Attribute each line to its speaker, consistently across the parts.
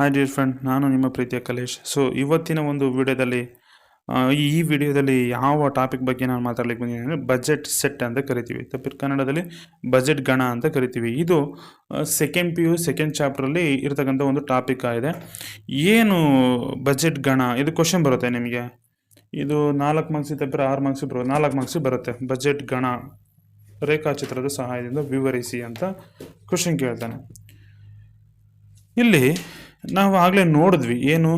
Speaker 1: Hi dear friend, ನಾನು ನಿಮ್ಮ ಪ್ರೀತಿಯ ಕಲೇಶ್. ಇವತ್ತಿನ ಒಂದು ವಿಡಿಯೋದಲ್ಲಿ ಈ ವಿಡಿಯೋದಲ್ಲಿ ಯಾವ ಟಾಪಿಕ್ ಬಗ್ಗೆ ನಾನು ಮಾತಾಡ್ಲಿಕ್ಕೆ ಬಂದಿದ್ದೀನಿ ಅಂದರೆ ಬಜೆಟ್ ಸೆಟ್ ಅಂತ ಕರಿತೀವಿ. ಕನ್ನಡದಲ್ಲಿ ಬಜೆಟ್ ಗಣ ಅಂತ ಕರಿತೀವಿ. ಇದು ಸೆಕೆಂಡ್ PU ಸೆಕೆಂಡ್ ಚಾಪ್ಟ್ರಲ್ಲಿ ಇರ್ತಕ್ಕಂಥ ಒಂದು ಟಾಪಿಕ್ ಆಗಿದೆ. ಏನು ಬಜೆಟ್ ಗಣ, ಇದು ಕ್ವಶನ್ ಬರುತ್ತೆ ನಿಮಗೆ. ಇದು 4 ಮಾರ್ಕ್ಸ್ ತಪ್ಪರೆ 6 ಮಾರ್ಕ್ಸ್ 4 ಮಾರ್ಕ್ಸ್ ಬರುತ್ತೆ. ಬಜೆಟ್ ಗಣ ರೇಖಾಚಿತ್ರದ ಸಹಾಯದಿಂದ ವಿವರಿಸಿ ಅಂತ ಕ್ವಶನ್ ಕೇಳ್ತಾನೆ. ಇಲ್ಲಿ ನಾವು ಆಗಲೇ ನೋಡಿದ್ವಿ ಏನು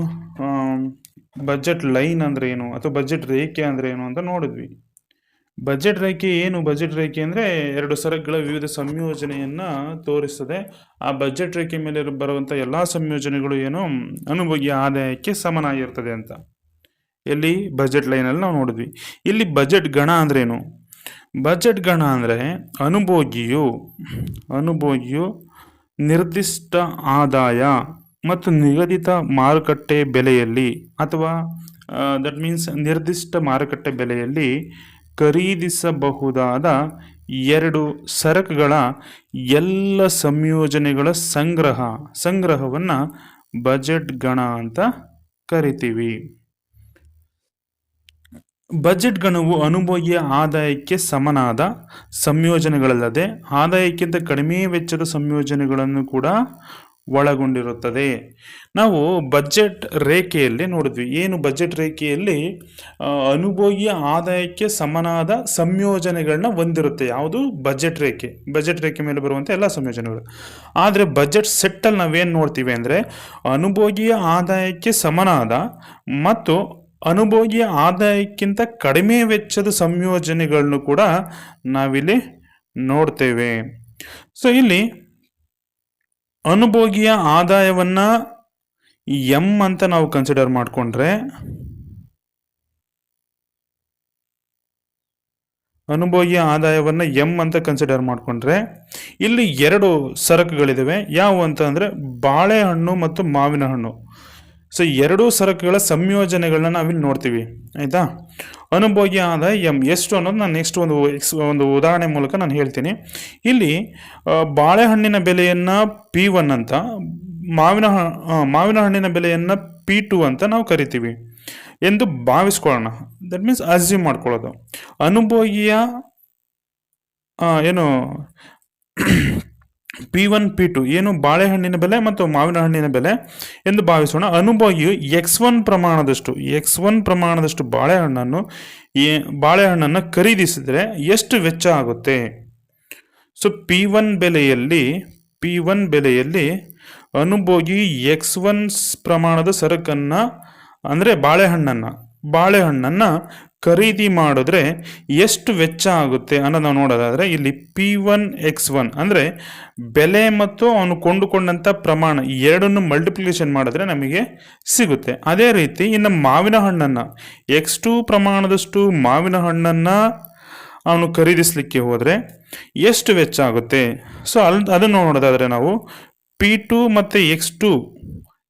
Speaker 1: ಬಜೆಟ್ ಲೈನ್ ಅಂದರೆ ಏನು ಅಥವಾ ಬಜೆಟ್ ರೇಖೆ ಅಂದರೆ ಏನು ಅಂತ ನೋಡಿದ್ವಿ. ಬಜೆಟ್ ರೇಖೆ ಏನು? ಬಜೆಟ್ ರೇಖೆ ಅಂದರೆ 2 ಸರಕುಗಳ ವಿವಿಧ ಸಂಯೋಜನೆಯನ್ನು ತೋರಿಸ್ತದೆ. ಆ ಬಜೆಟ್ ರೇಖೆ ಮೇಲೆ ಬರುವಂಥ ಎಲ್ಲ ಸಂಯೋಜನೆಗಳು ಏನು ಅನುಭೋಗ್ಯ ಆದಾಯಕ್ಕೆ ಸಮನಾಗಿರ್ತದೆ ಅಂತ ಎಲ್ಲಿ ಬಜೆಟ್ ಲೈನಲ್ಲಿ ನಾವು ನೋಡಿದ್ವಿ. ಇಲ್ಲಿ ಬಜೆಟ್ ಗಣ ಅಂದ್ರೆ ಏನು? ಬಜೆಟ್ ಗಣ ಅಂದರೆ ಅನುಭೋಗಿಯು ನಿರ್ದಿಷ್ಟ ಆದಾಯ ಮತ್ತು ನಿಗದಿತ ಮಾರುಕಟ್ಟೆ ಬೆಲೆಯಲ್ಲಿ ಅಥವಾ ದಟ್ ಮೀನ್ಸ್ ನಿರ್ದಿಷ್ಟ ಮಾರುಕಟ್ಟೆ ಬೆಲೆಯಲ್ಲಿ ಖರೀದಿಸಬಹುದಾದ 2 ಸರಕುಗಳ ಎಲ್ಲ ಸಂಯೋಜನೆಗಳ ಸಂಗ್ರಹವನ್ನು ಬಜೆಟ್ ಗಣ ಅಂತ ಕರಿತೀವಿ. ಬಜೆಟ್ ಗಣವು ಅನುಭೋಗ್ಯ ಆದಾಯಕ್ಕೆ ಸಮನಾದ ಸಂಯೋಜನೆಗಳಲ್ಲದೆ ಆದಾಯಕ್ಕಿಂತ ಕಡಿಮೆ ವೆಚ್ಚದ ಸಂಯೋಜನೆಗಳನ್ನು ಕೂಡ ಒಳಗೊಂಡಿರುತ್ತದೆ. ನಾವು ಬಜೆಟ್ ರೇಖೆಯಲ್ಲಿ ನೋಡಿದ್ವಿ. ಏನು ಬಜೆಟ್ ರೇಖೆಯಲ್ಲಿ ಅನುಭೋಗ್ಯ ಆದಾಯಕ್ಕೆ ಸಮನಾದ ಸಂಯೋಜನೆಗಳನ್ನ ಹೊಂದಿರುತ್ತೆ. ಯಾವುದು? ಬಜೆಟ್ ರೇಖೆ. ಬಜೆಟ್ ರೇಖೆ ಮೇಲೆ ಬರುವಂಥ ಎಲ್ಲ ಸಂಯೋಜನೆಗಳು. ಆದರೆ ಬಜೆಟ್ ಸೆಟ್ಟಲ್ಲಿ ನಾವೇನು ನೋಡ್ತೀವಿ ಅಂದರೆ ಅನುಭೋಗ್ಯ ಆದಾಯಕ್ಕೆ ಸಮನಾದ ಮತ್ತು ಅನುಭೋಗ್ಯ ಆದಾಯಕ್ಕಿಂತ ಕಡಿಮೆ ವೆಚ್ಚದ ಸಂಯೋಜನೆಗಳನ್ನು ಕೂಡ ನಾವಿಲ್ಲಿ ನೋಡ್ತೇವೆ. ಇಲ್ಲಿ ಅನುಭೋಗ್ಯ ಆದಾಯವನ್ನು ಎಂ ಅಂತ ನಾವು ಕನ್ಸಿಡರ್ ಮಾಡಿಕೊಂಡ್ರೆ ಇಲ್ಲಿ 2 ಸರಕುಗಳಿದ್ದಾವೆ. ಯಾವುವು ಅಂತ ಅಂದರೆ ಬಾಳೆಹಣ್ಣು ಮತ್ತು ಮಾವಿನ ಹಣ್ಣು. 2 ಸರಕುಗಳ ಸಂಯೋಜನೆಗಳನ್ನ ನಾವಿಲ್ಲಿ ನೋಡ್ತೀವಿ. ಆಯಿತಾ? ಅನುಭೋಗ್ಯ ಆದಾಯ ಎಂ ಎಷ್ಟು ಅನ್ನೋದು ನಾನು ನೆಕ್ಸ್ಟ್ ಒಂದು ಉದಾಹರಣೆ ಮೂಲಕ ನಾನು ಹೇಳ್ತೀನಿ. ಇಲ್ಲಿ ಬಾಳೆಹಣ್ಣಿನ ಬೆಲೆಯನ್ನು P1 ಅಂತ, ಮಾವಿನ ಹಣ್ಣಿನ ಬೆಲೆಯನ್ನು P2 ಅಂತ ನಾವು ಕರಿತೀವಿ ಎಂದು ಭಾವಿಸ್ಕೊಳ್ಳೋಣ. ದಟ್ ಮೀನ್ಸ್ ಅಸ್ಯೂಮ್ ಮಾಡ್ಕೊಳ್ಳೋದು. ಅನುಭೋಗ್ಯ ಏನು P1 P2 ಏನು ಬಾಳೆಹಣ್ಣಿನ ಬೆಲೆ ಮತ್ತು ಮಾವಿನ ಹಣ್ಣಿನ ಬೆಲೆ ಎಂದು ಭಾವಿಸೋಣ. ಅನುಭೋಗಿಯು X1 ಪ್ರಮಾಣದಷ್ಟು ಬಾಳೆಹಣ್ಣನ್ನು ಖರೀದಿಸಿದರೆ ಎಷ್ಟು ವೆಚ್ಚ ಆಗುತ್ತೆ? P1 ಬೆಲೆಯಲ್ಲಿ ಅನುಭೋಗಿ X1 ಪ್ರಮಾಣದ ಸರಕನ್ನು ಅಂದರೆ ಬಾಳೆಹಣ್ಣನ್ನು ಖರೀದಿ ಮಾಡಿದ್ರೆ ಎಷ್ಟು ವೆಚ್ಚ ಆಗುತ್ತೆ ಅನ್ನೋದು ನಾವು ನೋಡೋದಾದರೆ ಇಲ್ಲಿ P1 X1 ಅಂದರೆ ಬೆಲೆ ಮತ್ತು ಅವನು ಕೊಂಡುಕೊಂಡಂಥ ಪ್ರಮಾಣ ಎರಡನ್ನು ಮಲ್ಟಿಪ್ಲಿಕೇಶನ್ ಮಾಡಿದ್ರೆ ನಮಗೆ ಸಿಗುತ್ತೆ. ಅದೇ ರೀತಿ ಇನ್ನು ಮಾವಿನ ಹಣ್ಣನ್ನು X2 ಪ್ರಮಾಣದಷ್ಟು ಮಾವಿನ ಹಣ್ಣನ್ನು ಅವನು ಖರೀದಿಸಲಿಕ್ಕೆ ಹೋದರೆ ಎಷ್ಟು ವೆಚ್ಚ ಆಗುತ್ತೆ? ಅದನ್ನು ನೋಡೋದಾದರೆ ನಾವು P2 ಮತ್ತು X2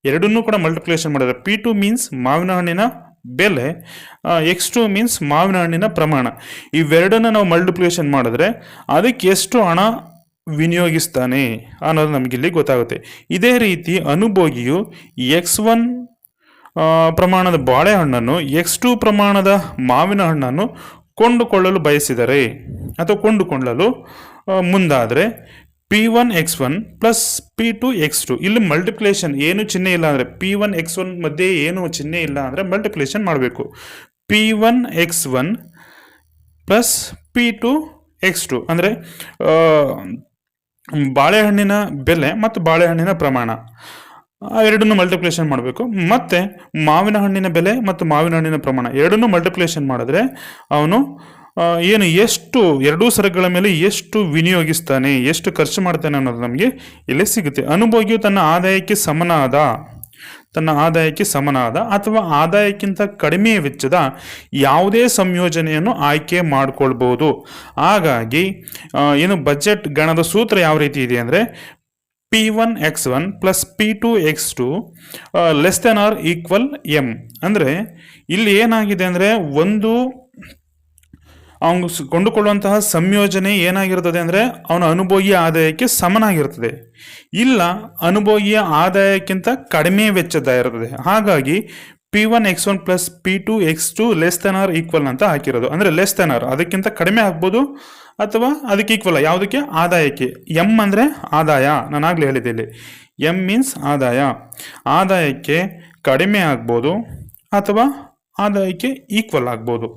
Speaker 1: ಎರಡನ್ನೂ ಕೂಡ ಮಲ್ಟಿಪ್ಲಿಕೇಶನ್ ಮಾಡಿದ್ರೆ P2 ಮೀನ್ಸ್ ಮಾವಿನ ಹಣ್ಣಿನ ಬೆಲೆ, X2 ಮೀನ್ಸ್ ಮಾವಿನ ಹಣ್ಣಿನ ಪ್ರಮಾಣ. ಇವೆರಡನ್ನು ನಾವು ಮಲ್ಟಿಪ್ಲಿಕೇಶನ್ ಮಾಡಿದ್ರೆ ಅದಕ್ಕೆ ಎಷ್ಟು ಹಣ ವಿನಿಯೋಗಿಸ್ತಾನೆ ಅನ್ನೋದು ನಮಗಿಲ್ಲಿ ಗೊತ್ತಾಗುತ್ತೆ. ಇದೇ ರೀತಿ ಅನುಭೋಗಿಯು X1 ಪ್ರಮಾಣದ ಬಾಳೆಹಣ್ಣನ್ನು X2 ಪ್ರಮಾಣದ ಮಾವಿನ ಹಣ್ಣನ್ನು ಕೊಂಡುಕೊಳ್ಳಲು ಬಯಸಿದರೆ ಅಥವಾ ಕೊಂಡುಕೊಳ್ಳಲು ಮುಂದಾದರೆ P1 X1 plus P2 X2 ಇಲ್ಲಿ ಮಲ್ಟಿಪ್ಲಿಕೇಶನ್ ಏನು ಚಿಹ್ನೆ ಇಲ್ಲ ಅಂದರೆ P1 X1 ಮಧ್ಯೆ ಏನು ಚಿಹ್ನೆ ಇಲ್ಲ ಅಂದರೆ ಮಲ್ಟಿಪ್ಲಿಕೇಶನ್ ಮಾಡಬೇಕು. P1 X1 plus P2 X2 ಅಂದರೆ ಬಾಳೆಹಣ್ಣಿನ ಬೆಲೆ ಮತ್ತು ಬಾಳೆಹಣ್ಣಿನ ಪ್ರಮಾಣ ಎರಡನ್ನೂ ಮಲ್ಟಿಪ್ಲಿಕೇಶನ್ ಮಾಡಬೇಕು. ಮತ್ತು ಮಾವಿನ ಹಣ್ಣಿನ ಬೆಲೆ ಮತ್ತು ಮಾವಿನ ಹಣ್ಣಿನ ಪ್ರಮಾಣ ಎರಡನ್ನೂ ಮಲ್ಟಿಪ್ಲಿಕೇಶನ್ ಮಾಡಿದ್ರೆ ಅವನು ಎಷ್ಟು 2 ಸರಕುಗಳ ಮೇಲೆ ಎಷ್ಟು ವಿನಿಯೋಗಿಸ್ತಾನೆ, ಎಷ್ಟು ಖರ್ಚು ಮಾಡ್ತಾನೆ ಅನ್ನೋದು ನಮಗೆ ಇಲ್ಲಿ ಸಿಗುತ್ತೆ. ಅನುಭೋಗಿಯು ತನ್ನ ಆದಾಯಕ್ಕೆ ಸಮನಾದ ಅಥವಾ ಆದಾಯಕ್ಕಿಂತ ಕಡಿಮೆ ವೆಚ್ಚದ ಯಾವುದೇ ಸಂಯೋಜನೆಯನ್ನು ಆಯ್ಕೆ ಮಾಡಿಕೊಳ್ಬೋದು. ಹಾಗಾಗಿ ಏನು ಬಜೆಟ್ ಗಣದ ಸೂತ್ರ ಯಾವ ರೀತಿ ಇದೆ ಅಂದರೆ P1 X1 plus P2 X2 less than or equal M. ಅಂದರೆ ಇಲ್ಲಿ ಏನಾಗಿದೆ ಅಂದರೆ ಒಂದು ಅವನು ಕೊಂಡುಕೊಳ್ಳುವಂತಹ ಸಂಯೋಜನೆ ಏನಾಗಿರ್ತದೆ ಅಂದರೆ ಅವನ ಅನುಭೋಗಿಯ ಆದಾಯಕ್ಕೆ ಸಮನಾಗಿರ್ತದೆ. ಇಲ್ಲ, ಅನುಭೋಗಿಯ ಆದಾಯಕ್ಕಿಂತ ಕಡಿಮೆ ವೆಚ್ಚದ್ದಾಗಿರ್ತದೆ. ಹಾಗಾಗಿ P1x1 plus P2x2 less than or equal ಅಂತ ಹಾಕಿರೋದು. ಅಂದರೆ ಲೆಸ್ ದೆನ್ ಆರ್ ಅದಕ್ಕಿಂತ ಕಡಿಮೆ ಆಗ್ಬೋದು ಅಥವಾ ಅದಕ್ಕೆ ಈಕ್ವಲ್. ಯಾವುದಕ್ಕೆ? ಆದಾಯಕ್ಕೆ. ಎಂ ಅಂದರೆ ಆದಾಯ, ನಾನಾಗಲೇ ಹೇಳಿದ್ದೆ ಇಲ್ಲಿ. ಎಂ ಮೀನ್ಸ್ ಆದಾಯ. ಆದಾಯಕ್ಕೆ ಕಡಿಮೆ ಆಗ್ಬೋದು ಅಥವಾ ಆದಾಯಕ್ಕೆ ಈಕ್ವಲ್ ಆಗ್ಬೋದು.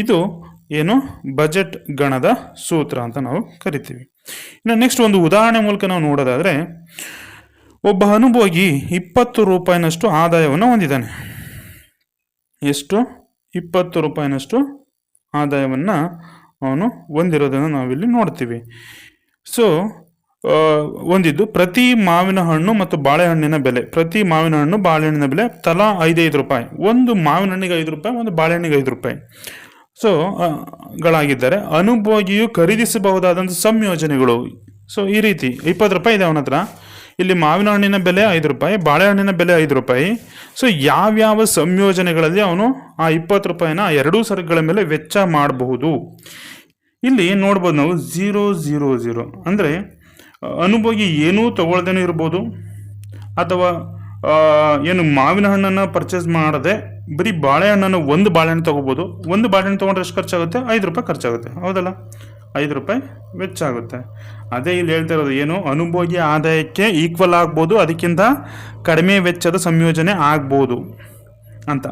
Speaker 1: ಇದು ಏನು ಬಜೆಟ್ ಗಣದ ಸೂತ್ರ ಅಂತ ನಾವು ಕರಿತೀವಿ. ಇನ್ನು ನೆಕ್ಸ್ಟ್ ಒಂದು ಉದಾಹರಣೆ ಮೂಲಕ ನಾವು ನೋಡೋದಾದರೆ, ಒಬ್ಬ ಅನುಭೋಗಿ 20 ರೂಪಾಯಿನಷ್ಟು ಆದಾಯವನ್ನು ಹೊಂದಿದ್ದಾನೆ. ಎಷ್ಟು? 20 ರೂಪಾಯಿನಷ್ಟು ಆದಾಯವನ್ನು ಅವನು ಹೊಂದಿರೋದನ್ನು ನಾವಿಲ್ಲಿ ನೋಡ್ತೀವಿ. ಸೊ ಹೊಂದಿದ್ದು ಪ್ರತಿ ಮಾವಿನ ಹಣ್ಣು ಮತ್ತು ಬಾಳೆಹಣ್ಣಿನ ಬೆಲೆ, ಪ್ರತಿ ಮಾವಿನ ಹಣ್ಣು ಬಾಳೆಹಣ್ಣಿನ ಬೆಲೆ ತಲಾ 5 ರೂಪಾಯಿ. ಒಂದು ಮಾವಿನ ಹಣ್ಣಿಗೆ 5 ರೂಪಾಯಿ, ಒಂದು ಬಾಳೆಹಣ್ಣಿಗೆ 5 ರೂಪಾಯಿ ಸೊ ಗಳಾಗಿದ್ದಾರೆ. ಅನುಭೋಗಿಯು ಖರೀದಿಸಬಹುದಾದಂಥ ಸಂಯೋಜನೆಗಳು. ಸೊ ಈ ರೀತಿ 20 ರೂಪಾಯಿ ಇದೆ ಅವನ ಹತ್ರ. ಇಲ್ಲಿ ಮಾವಿನ ಹಣ್ಣಿನ ಬೆಲೆ 5 ರೂಪಾಯಿ, ಬಾಳೆಹಣ್ಣಿನ ಬೆಲೆ 5 ರೂಪಾಯಿ. ಸೊ ಯಾವ್ಯಾವ ಸಂಯೋಜನೆಗಳಲ್ಲಿ ಅವನು ಆ 20 ರೂಪಾಯಿನ ಎರಡೂ ಸರಕುಗಳ ಮೇಲೆ ವೆಚ್ಚ ಮಾಡಬಹುದು. ಇಲ್ಲಿ ನೋಡ್ಬೋದು ನಾವು 000 ಅಂದರೆ ಅನುಭೋಗಿ ಏನೂ ತಗೊಳ್ದೇನೂ ಇರ್ಬೋದು, ಅಥವಾ ಏನು ಮಾವಿನ ಹಣ್ಣನ್ನು ಪರ್ಚೇಸ್ ಮಾಡದೆ ಬರೀ ಬಾಳೆಹಣ್ಣನ್ನು ಒಂದು ಬಾಳೆಹಣ್ಣು ತೊಗೋಬೋದು. ಒಂದು ಬಾಳೆಹಣ್ಣು ತೊಗೊಂಡ್ರೆ ಎಷ್ಟು ಖರ್ಚಾಗುತ್ತೆ? 5 ರೂಪಾಯಿ ಖರ್ಚಾಗುತ್ತೆ, ಹೌದಲ್ಲ? 5 ರೂಪಾಯಿ ವೆಚ್ಚ ಆಗುತ್ತೆ. ಅದೇ ಇಲ್ಲಿ ಹೇಳ್ತಾ ಇರೋದು ಏನು, ಅನುಭೋಗಿ ಆದಾಯಕ್ಕೆ ಈಕ್ವಲ್ ಆಗ್ಬೋದು, ಅದಕ್ಕಿಂತ ಕಡಿಮೆ ವೆಚ್ಚದ ಸಂಯೋಜನೆ ಆಗ್ಬೋದು ಅಂತ.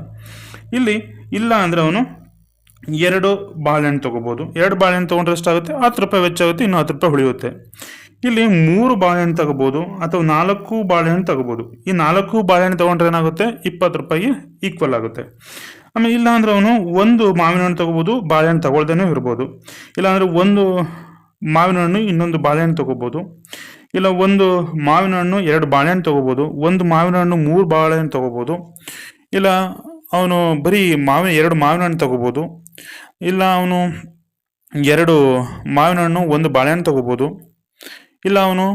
Speaker 1: ಇಲ್ಲಿ ಇಲ್ಲ ಅಂದರೆ ಅವನು 2 ಬಾಳೆಹಣ್ಣು ತೊಗೋಬೋದು. 2 ಬಾಳೆಹಣ್ಣು ತೊಗೊಂಡ್ರೆ ಎಷ್ಟಾಗುತ್ತೆ? 10 ರೂಪಾಯಿ ವೆಚ್ಚ ಆಗುತ್ತೆ, ಇನ್ನು 10 ರೂಪಾಯಿ ಉಳಿಯುತ್ತೆ. ಇಲ್ಲಿ 3 ಬಾಳೆಹಣ್ಣು ತಗೋಬೋದು ಅಥವಾ 4 ಬಾಳೆಹಣ್ಣು ತಗೋಬೋದು. ಈ 4 ಬಾಳೆಹಣ್ಣು ತೊಗೊಂಡ್ರೆ ಏನಾಗುತ್ತೆ? 20 ರೂಪಾಯಿಗೆ ಈಕ್ವಲ್ ಆಗುತ್ತೆ. ಆಮೇಲೆ ಇಲ್ಲ ಅಂದರೆ ಅವನು 1 ಮಾವಿನ ಹಣ್ಣು ತೊಗೋಬೋದು, ಬಾಳೆಹಣ್ಣು ತಗೊಳ್ದೇನೂ ಇರ್ಬೋದು. ಇಲ್ಲಾಂದರೆ 1 ಮಾವಿನ ಹಣ್ಣು ಇನ್ನೊಂದು ಬಾಳೆಹಣ್ಣು ತೊಗೋಬೋದು. ಇಲ್ಲ 1 ಮಾವಿನ ಹಣ್ಣು 2 ಬಾಳೆಹಣ್ಣು ತೊಗೋಬೋದು. 1 ಮಾವಿನ ಹಣ್ಣು 3 ಬಾಳೆಹಣ್ಣು ತೊಗೋಬೋದು. ಇಲ್ಲ ಅವನು ಬರೀ 2 ಮಾವಿನ ಹಣ್ಣು ತೊಗೋಬೋದು. ಇಲ್ಲ ಅವನು 2 ಮಾವಿನ ಹಣ್ಣು 1 ಬಾಳೆಹಣ್ಣು ತೊಗೋಬೋದು. ಇಲ್ಲ ಅವನು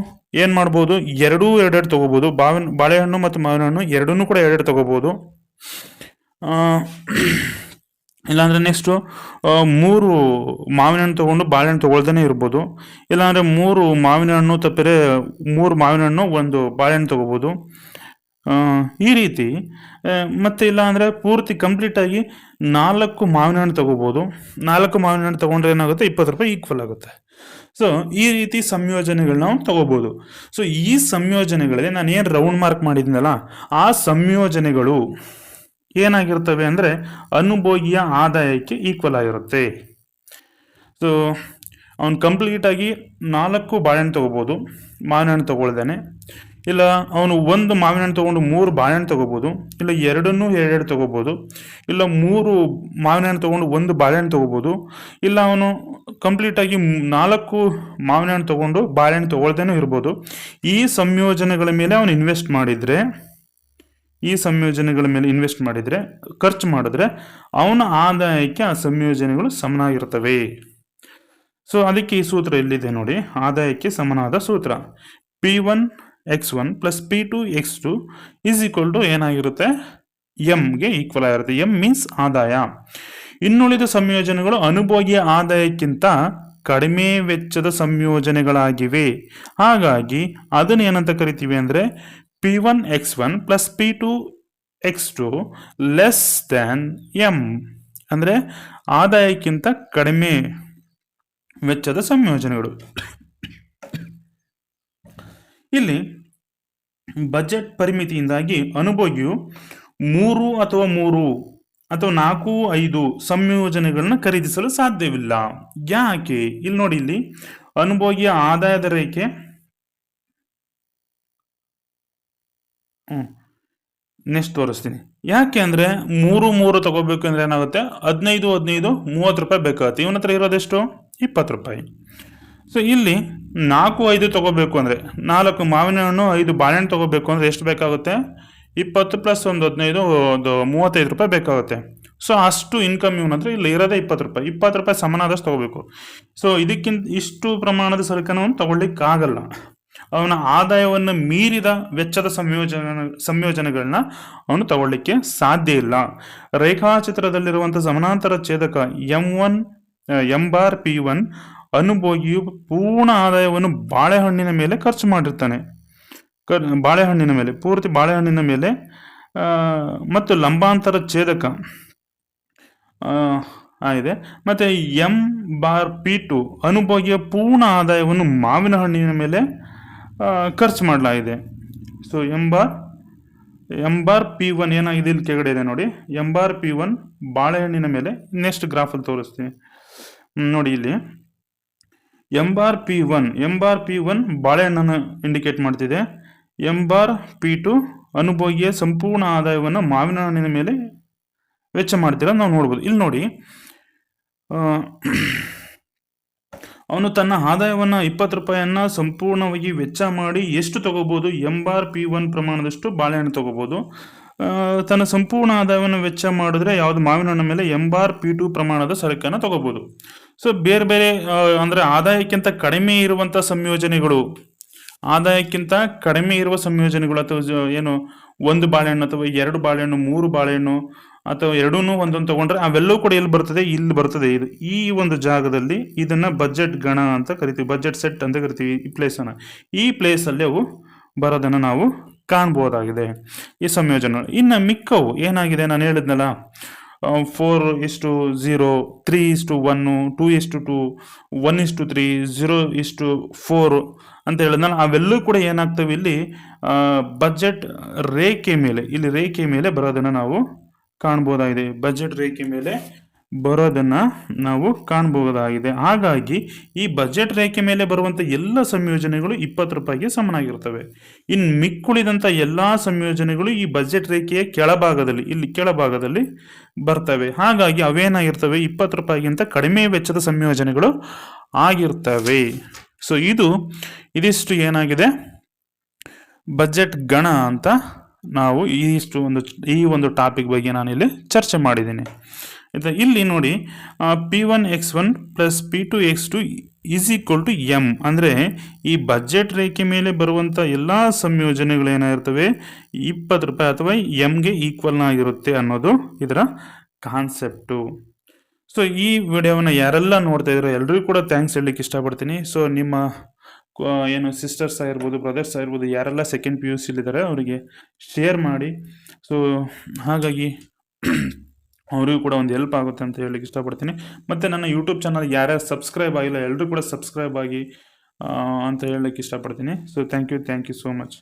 Speaker 1: ಏನು ಮಾಡ್ಬೋದು? 2 ತೊಗೋಬೋದು. ಬಾಳೆಹಣ್ಣು ಮತ್ತು ಮಾವಿನ ಹಣ್ಣು ಎರಡನ್ನೂ ಕೂಡ 2 ತೊಗೋಬೋದು. ಇಲ್ಲಾಂದರೆ ನೆಕ್ಸ್ಟು 3 ಮಾವಿನ ಹಣ್ಣು ತೊಗೊಂಡು ಬಾಳೆಹಣ್ಣು ತೊಗೊಳ್ದೇ ಇರ್ಬೋದು. ಇಲ್ಲಾಂದರೆ 3 ಮಾವಿನ ಹಣ್ಣು ತಪ್ಪಿದ್ರೆ 3 ಮಾವಿನ ಹಣ್ಣು 1 ಬಾಳೆಹಣ್ಣು ತೊಗೋಬೋದು. ಈ ರೀತಿ. ಮತ್ತು ಇಲ್ಲ ಅಂದರೆ ಪೂರ್ತಿ ಕಂಪ್ಲೀಟಾಗಿ 4 ಮಾವಿನ ಹಣ್ಣು ತೊಗೋಬೋದು. 4 ಮಾವಿನ ಹಣ್ಣು ತೊಗೊಂಡ್ರೆ ಏನಾಗುತ್ತೆ? 20 ರೂಪಾಯಿ ಈಕ್ವಲ್ ಆಗುತ್ತೆ. ಸೊ ಈ ರೀತಿ ಸಂಯೋಜನೆಗಳನ್ನ ನಾವು ತಗೋಬೋದು. ಸೊ ಈ ಸಂಯೋಜನೆಗಳಲ್ಲಿ ನಾನು ಏನು ರೌಂಡ್ ಮಾರ್ಕ್ ಮಾಡಿದ್ನಲ್ಲ, ಆ ಸಂಯೋಜನೆಗಳು ಏನಾಗಿರ್ತವೆ ಅಂದರೆ ಅನುಭೋಗಿಯ ಆದಾಯಕ್ಕೆ ಈಕ್ವಲ್ ಆಗಿರುತ್ತೆ. ಸೊ ಅವನು ಕಂಪ್ಲೀಟಾಗಿ 4 ಬಾಳೆಹಣ್ಣು ತೊಗೋಬೋದು, ಮಾವಿನ ಹಣ್ಣು ತೊಗೊಳ್ದೇನೆ. ಇಲ್ಲ ಅವನು 1 ಮಾವಿನ ಹಣ್ಣು ತೊಗೊಂಡು 3 ಬಾಳೆಹಣ್ಣು ತೊಗೋಬೋದು. ಇಲ್ಲ 2 ತೊಗೋಬೋದು. ಇಲ್ಲ 3 ಮಾವಿನ ಹಣ್ಣು ತೊಗೊಂಡು 1 ಬಾಳೆಹಣ್ಣು ತೊಗೋಬೋದು. ಇಲ್ಲ ಅವನು ಕಂಪ್ಲೀಟಾಗಿ 4 ಮಾವಿನ ಹಣ್ಣು ತೊಗೊಂಡು ಬಾಳೆಹಣ್ಣು ತೊಗೊಳ್ದೇನೂ ಇರ್ಬೋದು. ಈ ಸಂಯೋಜನೆಗಳ ಮೇಲೆ ಅವನು ಇನ್ವೆಸ್ಟ್ ಮಾಡಿದರೆ ಖರ್ಚು ಮಾಡಿದ್ರೆ ಅವನ ಆದಾಯಕ್ಕೆ ಆ ಸಂಯೋಜನೆಗಳು ಸಮನಾಗಿರ್ತವೆ. ಸೊ ಅದಕ್ಕೆ ಈ ಸೂತ್ರ ಎಲ್ಲಿದೆ ನೋಡಿ, ಆದಾಯಕ್ಕೆ ಸಮನಾದ ಸೂತ್ರ. P1x1 plus P2x2 is equal to ಏನಾಗಿರುತ್ತೆ? ಎಂಗೆ ಈಕ್ವಲ್ ಆಗಿರುತ್ತೆ. ಎಂ ಮೀನ್ಸ್ ಆದಾಯ. ಇನ್ನುಳಿದ ಸಂಯೋಜನೆಗಳು ಅನುಭೋಗಿಯ ಆದಾಯಕ್ಕಿಂತ ಕಡಿಮೆ ವೆಚ್ಚದ ಸಂಯೋಜನೆಗಳಾಗಿವೆ. ಹಾಗಾಗಿ ಅದನ್ನು ಏನಂತ ಕರಿತೀವಿ ಅಂದರೆ P1x1 plus P2x2 less than M, ಅಂದರೆ ಆದಾಯಕ್ಕಿಂತ ಕಡಿಮೆ ವೆಚ್ಚದ ಸಂಯೋಜನೆಗಳು. ಇಲ್ಲಿ ಬಜೆಟ್ ಪರಿಮಿತಿಯಿಂದಾಗಿ ಅನುಭೋಗಿಯು 3 ಅಥವಾ 4, 5 ಸಂಯೋಜನೆಗಳನ್ನ ಖರೀದಿಸಲು ಸಾಧ್ಯವಿಲ್ಲ. ಯಾಕೆ? ಇಲ್ಲಿ ನೋಡಿ, ಇಲ್ಲಿ ಅನುಭೋಗಿಯ ಆದಾಯದ ರೇಖೆ ನೆಕ್ಸ್ಟ್ ತೋರಿಸ್ತೀನಿ. ಯಾಕೆ ಅಂದರೆ 3 ತಗೋಬೇಕು ಅಂದರೆ ಏನಾಗುತ್ತೆ? 15 30 ರೂಪಾಯಿ ಬೇಕಾಗುತ್ತೆ. ಇವನ ಹತ್ರ ಇರೋದೆಷ್ಟು? 20 ರೂಪಾಯಿ. ಸೊ ಇಲ್ಲಿ 4, 5 ತಗೋಬೇಕು ಅಂದರೆ 4 ಮಾವಿನ ಹಣ್ಣು 5 ಬಾಳೆಹಣ್ಣು ತಗೋಬೇಕು ಅಂದರೆ ಎಷ್ಟು ಬೇಕಾಗುತ್ತೆ? 20 ಪ್ಲಸ್ 1 15 35 ರೂಪಾಯಿ ಬೇಕಾಗುತ್ತೆ. ಸೊ ಅಷ್ಟು ಇನ್ಕಮ್ ಇವನ ಹತ್ರ ಇಲ್ಲ ಇರೋದೇ 20 ರೂಪಾಯಿ. 20 ರೂಪಾಯಿ ಸಮನಾದಷ್ಟು ತಗೋಬೇಕು. ಸೊ ಇದಕ್ಕಿಂತ ಇಷ್ಟು ಪ್ರಮಾಣದ ಸರಕನ್ನು ಅವನು ತಗೊಳ್ಳಿಕ್ಕಾಗಲ್ಲ. ಅವನ ಆದಾಯವನ್ನು ಮೀರಿದ ವೆಚ್ಚದ ಸಂಯೋಜನೆಗಳನ್ನ ಅವನು ತಗೊಳ್ಳಿಕ್ಕೆ ಸಾಧ್ಯ ಇಲ್ಲ. ರೇಖಾಚಿತ್ರದಲ್ಲಿರುವಂಥ ಸಮಾನಾಂತರ ಛೇದಕ M1 M/P1 ಅನುಭೋಗಿಯು ಪೂರ್ಣ ಆದಾಯವನ್ನು ಬಾಳೆಹಣ್ಣಿನ ಮೇಲೆ ಖರ್ಚು ಮಾಡಿರ್ತಾನೆ. ಬಾಳೆಹಣ್ಣಿನ ಮೇಲೆ, ಪೂರ್ತಿ ಬಾಳೆಹಣ್ಣಿನ ಮೇಲೆ ಮತ್ತು ಲಂಬಾಂತರ ಛೇದಕ ಆಗಿದೆ. ಮತ್ತು M/P2 ಅನುಭೋಗಿಯ ಪೂರ್ಣ ಆದಾಯವನ್ನು ಮಾವಿನ ಹಣ್ಣಿನ ಮೇಲೆ ಖರ್ಚು ಮಾಡಲಾಗಿದೆ. ಸೊ M/P1 ಏನಾಗಿದೆ ಇಲ್ಲಿ ಕೆಳಗಡೆ ಇದೆ ನೋಡಿ. M/P1 ಬಾಳೆಹಣ್ಣಿನ ಮೇಲೆ, ನೆಕ್ಸ್ಟ್ ಗ್ರಾಫಲ್ಲಿ ತೋರಿಸ್ತೀನಿ ನೋಡಿ. ಇಲ್ಲಿ M/P1 ಬಾಳೆಹಣ್ಣನ್ನು ಇಂಡಿಕೇಟ್ ಮಾಡ್ತಿದೆ. M/P2 ಅನುಭೋಗಿಯ ಸಂಪೂರ್ಣ ಆದಾಯವನ್ನು ಮಾವಿನ ಹಣ್ಣಿನ ಮೇಲೆ ವೆಚ್ಚ ಮಾಡ್ತೀರ ನಾವು ನೋಡ್ಬೋದು. ಇಲ್ಲಿ ನೋಡಿ, ಅವನು ತನ್ನ ಆದಾಯವನ್ನು 20 ರೂಪಾಯಿಯನ್ನ ಸಂಪೂರ್ಣವಾಗಿ ವೆಚ್ಚ ಮಾಡಿ ಎಷ್ಟು ತಗೋಬಹುದು? M/P1 ಪ್ರಮಾಣದಷ್ಟು ಬಾಳೆಹಣ್ಣು ತಗೋಬಹುದು. ತನ್ನ ಸಂಪೂರ್ಣ ಆದಾಯವನ್ನು ವೆಚ್ಚ ಮಾಡಿದ್ರೆ ಯಾವುದು ಮಾವಿನ ಹಣ್ಣಿನ ಮೇಲೆ M/P2 ಪ್ರಮಾಣದ ಸರಕನ್ನು ತಗೋಬಹುದು. ಸೊ ಬೇರೆ ಬೇರೆ ಅಂದರೆ ಆದಾಯಕ್ಕಿಂತ ಕಡಿಮೆ ಇರುವಂಥ ಸಂಯೋಜನೆಗಳು, ಆದಾಯಕ್ಕಿಂತ ಕಡಿಮೆ ಇರುವ ಸಂಯೋಜನೆಗಳು, ಅಥವಾ ಏನು ಒಂದು ಬಾಳೆಹಣ್ಣು ಅಥವಾ 2 ಬಾಳೆಹಣ್ಣು 3 ಬಾಳೆಹಣ್ಣು ಅಥವಾ ಎರಡೂ ಒಂದೊಂದು ತಗೊಂಡ್ರೆ ಅವೆಲ್ಲವೂ ಕೂಡ ಎಲ್ಲಿ ಬರ್ತದೆ? ಇಲ್ಲಿ ಬರ್ತದೆ. ಇದು ಈ ಒಂದು ಜಾಗದಲ್ಲಿ ಇದನ್ನ ಬಜೆಟ್ ಗಣ ಅಂತ ಕರಿತೀವಿ, ಬಜೆಟ್ ಸೆಟ್ ಅಂತ ಕರಿತೀವಿ ಈ ಪ್ಲೇಸನ್ನು. ಈ ಪ್ಲೇಸಲ್ಲಿ ಅವು ಬರೋದನ್ನು ನಾವು ಕಾಣ್ಬೋದಾಗಿದೆ ಈ ಸಂಯೋಜನೆಗಳು. ಇನ್ನು ಮಿಕ್ಕವು ಏನಾಗಿದೆ, ನಾನು ಹೇಳಿದ್ನಲ್ಲ 4:0, 3:1, 2:2, 1:3, 0:4 ಅಂತ ಹೇಳಿದ್ನಲ್ಲ, ಅವೆಲ್ಲೂ ಕೂಡ ಏನಾಗ್ತವೆ ಇಲ್ಲಿ ಬಜೆಟ್ ರೇಖೆ ಮೇಲೆ, ಇಲ್ಲಿ ರೇಖೆ ಮೇಲೆ ಬರೋದನ್ನು ನಾವು ಕಾಣ್ಬೋದಾಗಿದೆ. ಬಜೆಟ್ ರೇಖೆ ಮೇಲೆ ಬರೋದನ್ನು ನಾವು ಕಾಣ್ಬೋದಾಗಿದೆ. ಹಾಗಾಗಿ ಈ ಬಜೆಟ್ ರೇಖೆ ಮೇಲೆ ಬರುವಂಥ ಎಲ್ಲ ಸಂಯೋಜನೆಗಳು 20 ರೂಪಾಯಿಗೆ ಸಮನಾಗಿರ್ತವೆ. ಇನ್ನು ಮಿಕ್ಕುಳಿದಂಥ ಎಲ್ಲ ಸಂಯೋಜನೆಗಳು ಈ ಬಜೆಟ್ ರೇಖೆಯ ಕೆಳಭಾಗದಲ್ಲಿ, ಇಲ್ಲಿ ಕೆಳಭಾಗದಲ್ಲಿ ಬರ್ತವೆ. ಹಾಗಾಗಿ ಅವೇನಾಗಿರ್ತವೆ? 20 ರೂಪಾಯಿಗಿಂತ ಕಡಿಮೆ ವೆಚ್ಚದ ಸಂಯೋಜನೆಗಳು ಆಗಿರ್ತವೆ. ಸೊ ಇದಿಷ್ಟು ಏನಾಗಿದೆ ಬಜೆಟ್ ಗಣ ಅಂತ ನಾವು ಈ ಒಂದು ಟಾಪಿಕ್ ಬಗ್ಗೆ ನಾನಿಲ್ಲಿ ಚರ್ಚೆ ಮಾಡಿದ್ದೀನಿ. ಇಲ್ಲಿ ನೋಡಿ, P1x1 + P2x2 = M ಅಂದರೆ ಈ ಬಜೆಟ್ ರೇಖೆ ಮೇಲೆ ಬರುವಂಥ ಎಲ್ಲ ಸಂಯೋಜನೆಗಳು ಏನಾಗಿರ್ತವೆ 20 ರೂಪಾಯಿ ಅಥವಾ ಎಮ್ಗೆ ಈಕ್ವಲ್ ಆಗಿರುತ್ತೆ ಅನ್ನೋದು ಇದರ ಕಾನ್ಸೆಪ್ಟು. ಸೊ ಈ ವಿಡಿಯೋವನ್ನು ಯಾರೆಲ್ಲ ನೋಡ್ತಾ ಇದ್ರು ಎಲ್ಲರಿಗೂ ಕೂಡ ಥ್ಯಾಂಕ್ಸ್ ಹೇಳಲಿಕ್ಕೆ ಇಷ್ಟಪಡ್ತೀನಿ. ಸೊ ನಿಮ್ಮ ಏನು ಸಿಸ್ಟರ್ಸ್ ಆಗಿರ್ಬೋದು, ಬ್ರದರ್ಸ್ ಆಗಿರ್ಬೋದು, ಯಾರೆಲ್ಲ ಸೆಕೆಂಡ್ PUC ಇದ್ದಾರೆ ಅವರಿಗೆ ಶೇರ್ ಮಾಡಿ. ಸೊ ಹಾಗಾಗಿ ಅವರಿಗೂ ಕೂಡ ಒಂದು ಹೆಲ್ಪ್ ಆಗುತ್ತೆ ಅಂತ ಹೇಳಲಿಕ್ಕೆ ಇಷ್ಟಪಡ್ತೀನಿ. ಮತ್ತು ನನ್ನ ಯೂಟ್ಯೂಬ್ ಚಾನಲ್ ಯಾರ್ಯಾರು ಸಬ್ಸ್ಕ್ರೈಬ್ ಆಗಿಲ್ಲ ಎಲ್ಲರೂ ಕೂಡ ಸಬ್ಸ್ಕ್ರೈಬ್ ಆಗಿ ಅಂತ ಹೇಳಲಿಕ್ಕೆ ಇಷ್ಟಪಡ್ತೀನಿ. So thank you so much.